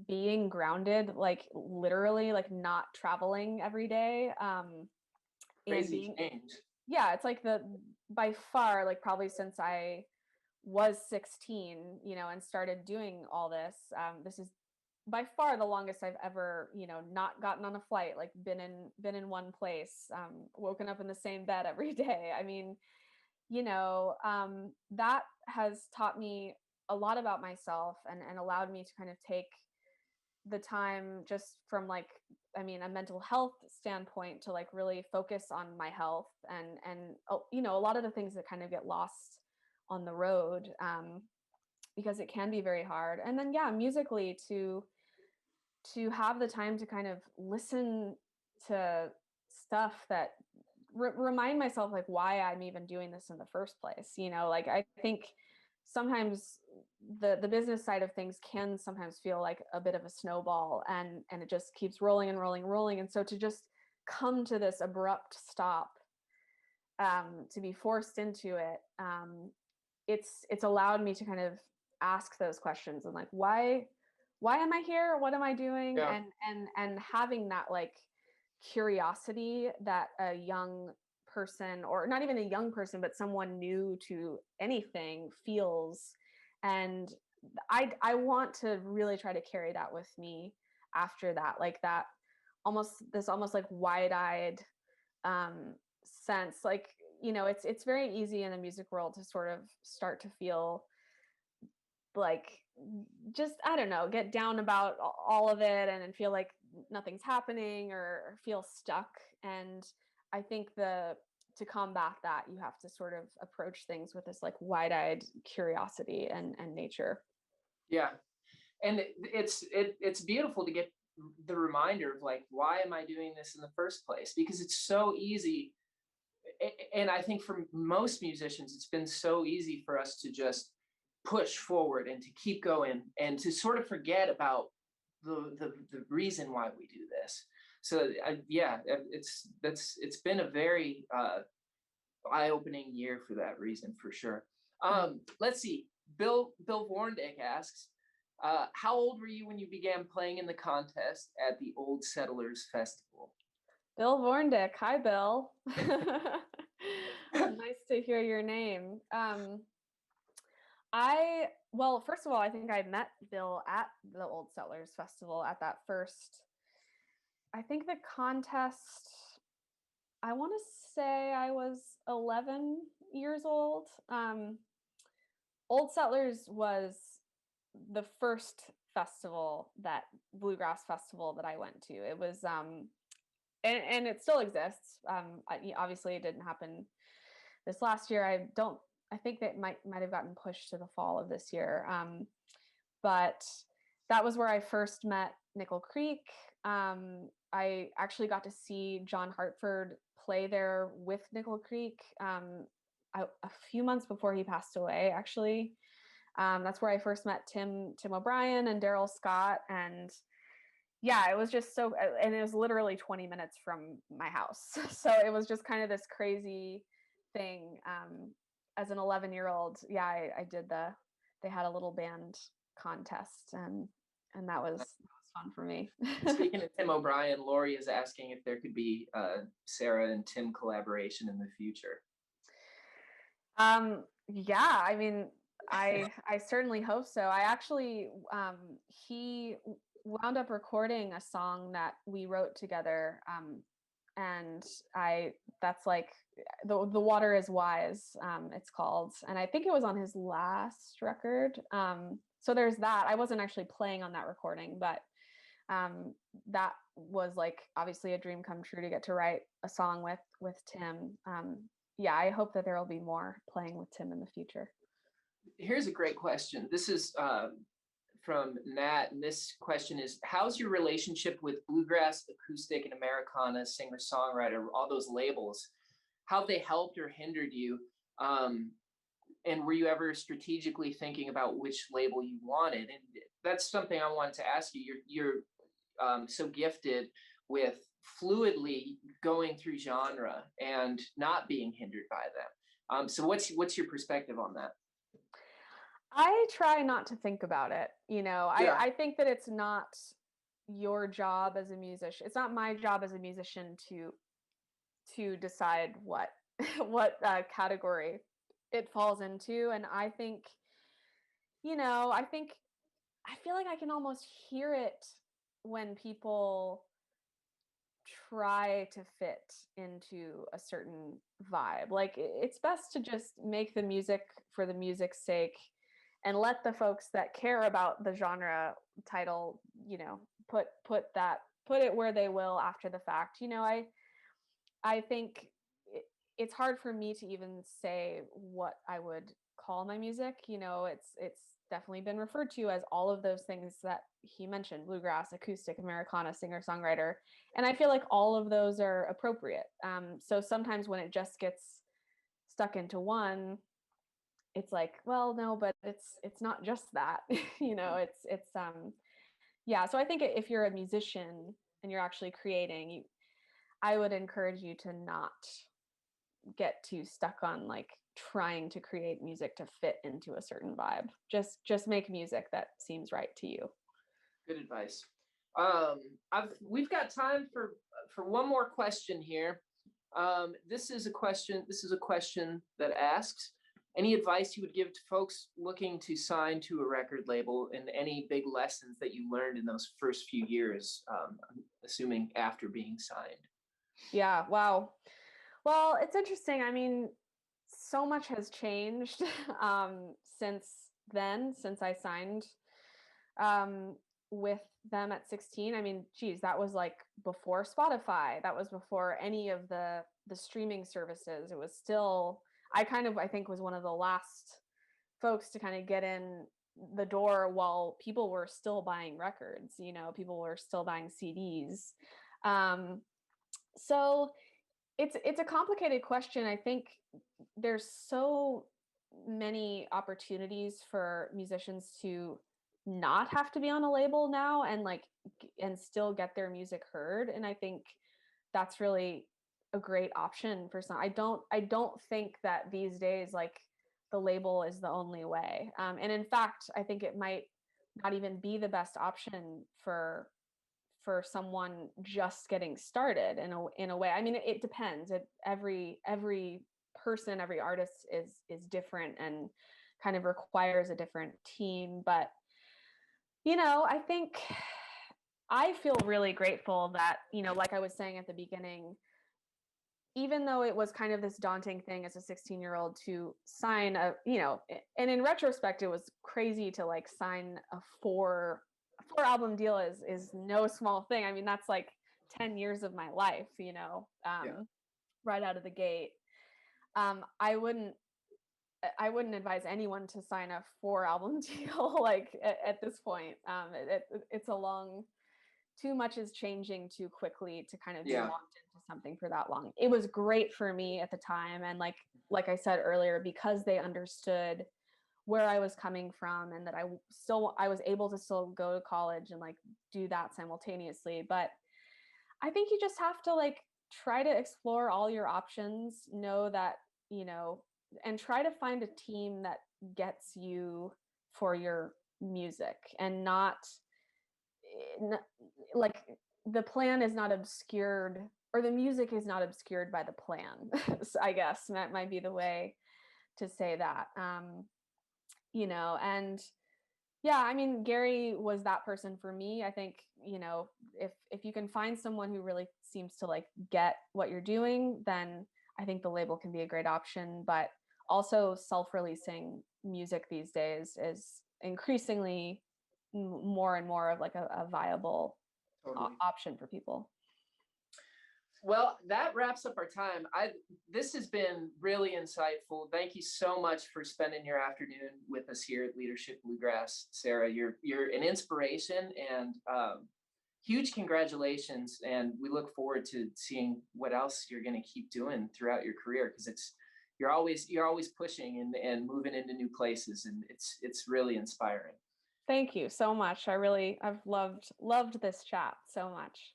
being grounded, like literally, like not traveling every day. Crazy change. Yeah, it's like by far, like probably since I was 16, and started doing all this, this is by far the longest I've ever, not gotten on a flight, like been in one place, woken up in the same bed every day. I mean, that has taught me a lot about myself, and allowed me to kind of take the time, just from like, I mean, a mental health standpoint, to like really focus on my health, and a lot of the things that kind of get lost on the road, because it can be very hard. And then, yeah, musically, to have the time to kind of listen to stuff that remind myself like why I'm even doing this in the first place. Like I think sometimes the business side of things can sometimes feel like a bit of a snowball, and it just keeps rolling and rolling and rolling. And so to just come to this abrupt stop, to be forced into it, it's allowed me to kind of ask those questions, and like, why am I here? What am I doing? Yeah. And having that like curiosity that a young person, or not even a young person, but someone new to anything, feels. And I want to really try to carry that with me after that, like that almost like wide-eyed sense, like, it's very easy in the music world to sort of start to feel like, just, I don't know, get down about all of it, and feel like nothing's happening, or feel stuck. And I think to combat that, you have to sort of approach things with this like wide-eyed curiosity and nature. Yeah. And it's beautiful to get the reminder of like, why am I doing this in the first place? Because it's so easy. And I think for most musicians, it's been so easy for us to just push forward and to keep going and to sort of forget about the reason why we do this. So yeah, it's been a very eye-opening year for that reason, for sure. Let's see. Bill Warndick asks, how old were you when you began playing in the contest at the Old Settlers Festival? Bill Warndick. Hi, Bill. Nice to hear your name. Well, first of all, I think I met Bill at the Old Settlers Festival at that first, I think the contest, I want to say I was 11 years old. Old Settlers was the first Bluegrass festival that I went to. It was, and it still exists. Obviously it didn't happen this last year. I think that might have gotten pushed to the fall of this year. But that was where I first met Nickel Creek. I actually got to see John Hartford play there with Nickel Creek a few months before he passed away, actually. That's where I first met Tim O'Brien and Daryl Scott. And yeah, it was just so, and it was literally 20 minutes from my house. So it was just kind of this crazy thing. As an 11-year-old, yeah, I did they had a little band contest, and that was fun for me. Speaking of Tim O'Brien, Lori is asking if there could be Sarah and Tim collaboration in the future. Yeah, I mean, I certainly hope so. I actually, he wound up recording a song that we wrote together, and that's like the Water is Wise, it's called, and I think it was on his last record. So there's that. I wasn't actually playing on that recording, but that was like obviously a dream come true to get to write a song with Tim. Yeah, I hope that there will be more playing with Tim in the future. Here's a great question. This is from Nat, and this question is, how's your relationship with Bluegrass, Acoustic, and Americana, singer-songwriter, all those labels? How have they helped or hindered you? And were you ever strategically thinking about which label you wanted? And that's something I wanted to ask you. You're so gifted with fluidly going through genre and not being hindered by them. So what's your perspective on that? I try not to think about it. Yeah. I think that it's not your job as a musician. It's not my job as a musician to decide what category it falls into. And I think, I feel like I can almost hear it when people try to fit into a certain vibe. Like, it's best to just make the music for the music's sake and let the folks that care about the genre title, put it where they will after the fact. I think it's hard for me to even say what I would call my music. It's definitely been referred to as all of those things that he mentioned: bluegrass, acoustic, Americana, singer-songwriter. And I feel like all of those are appropriate. So sometimes when it just gets stuck into one, it's like, well, no, but it's not just that. Yeah. So I think if you're a musician and you're actually creating, I would encourage you to not get too stuck on like trying to create music to fit into a certain vibe. Just make music that seems right to you. Good advice. We've got time for one more question here. This is a question that asks, any advice you would give to folks looking to sign to a record label, and any big lessons that you learned in those first few years, assuming after being signed? Yeah. Wow. Well, it's interesting. I mean, so much has changed since then, since I signed with them at 16. I mean, geez, that was like before Spotify. That was before any of the streaming services. It was still, I think was one of the last folks to kind of get in the door while people were still buying records. People were still buying CDs. So it's a complicated question. I think there's so many opportunities for musicians to not have to be on a label now and like and still get their music heard. And I think that's really a great option for some. I don't think that these days like the label is the only way. And in fact, I think it might not even be the best option for someone just getting started in a way. I mean, it depends. Every person, every artist is different and kind of requires a different team. But I think I feel really grateful that, like I was saying at the beginning, even though it was kind of this daunting thing as a 16-year-old to sign and in retrospect, it was crazy to like sign a four album deal is no small thing. I mean, that's like 10 years of my life, right out of the gate. I wouldn't advise anyone to sign a 4-album deal like at this point. It's too much is changing too quickly to kind of be locked into something for that long. It was great for me at the time. And like I said earlier, because they understood where I was coming from and that I was able to still go to college and like do that simultaneously. But I think you just have to like try to explore all your options, know that, and try to find a team that gets you for your music and not like the plan is not obscured or the music is not obscured by the plan. So I guess that might be the way to say that. And yeah, I mean, Gary was that person for me. I think, if you can find someone who really seems to like get what you're doing, then I think the label can be a great option. But also self-releasing music these days is increasingly more and more of like a viable option for people. Well, that wraps up our time. This has been really insightful. Thank you so much for spending your afternoon with us here at Leadership Bluegrass, Sarah. You're an inspiration, and huge congratulations. And we look forward to seeing what else you're going to keep doing throughout your career, because you're always pushing and moving into new places, and it's really inspiring. Thank you so much. I've loved this chat so much.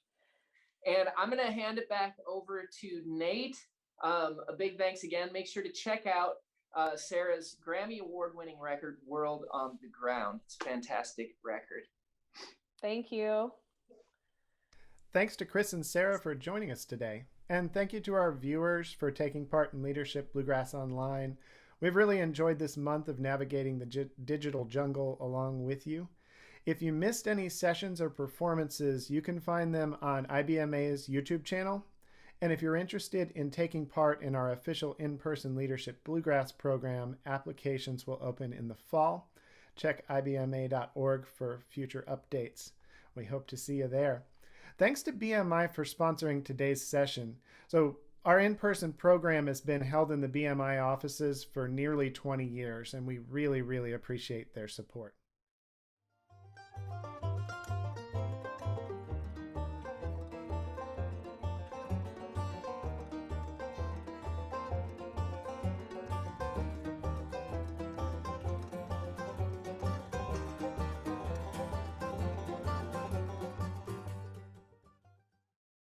And I'm going to hand it back over to Nate. A big thanks again. Make sure to check out Sarah's Grammy Award-winning record, World on the Ground. It's a fantastic record. Thank you. Thanks to Kris and Sarah for joining us today. And thank you to our viewers for taking part in Leadership Bluegrass Online. We've really enjoyed this month of navigating the digital jungle along with you. If you missed any sessions or performances, you can find them on IBMA's YouTube channel. And if you're interested in taking part in our official in-person Leadership Bluegrass program, applications will open in the fall. Check ibma.org for future updates. We hope to see you there. Thanks to BMI for sponsoring today's session. So our in-person program has been held in the BMI offices for nearly 20 years, and we really, really appreciate their support.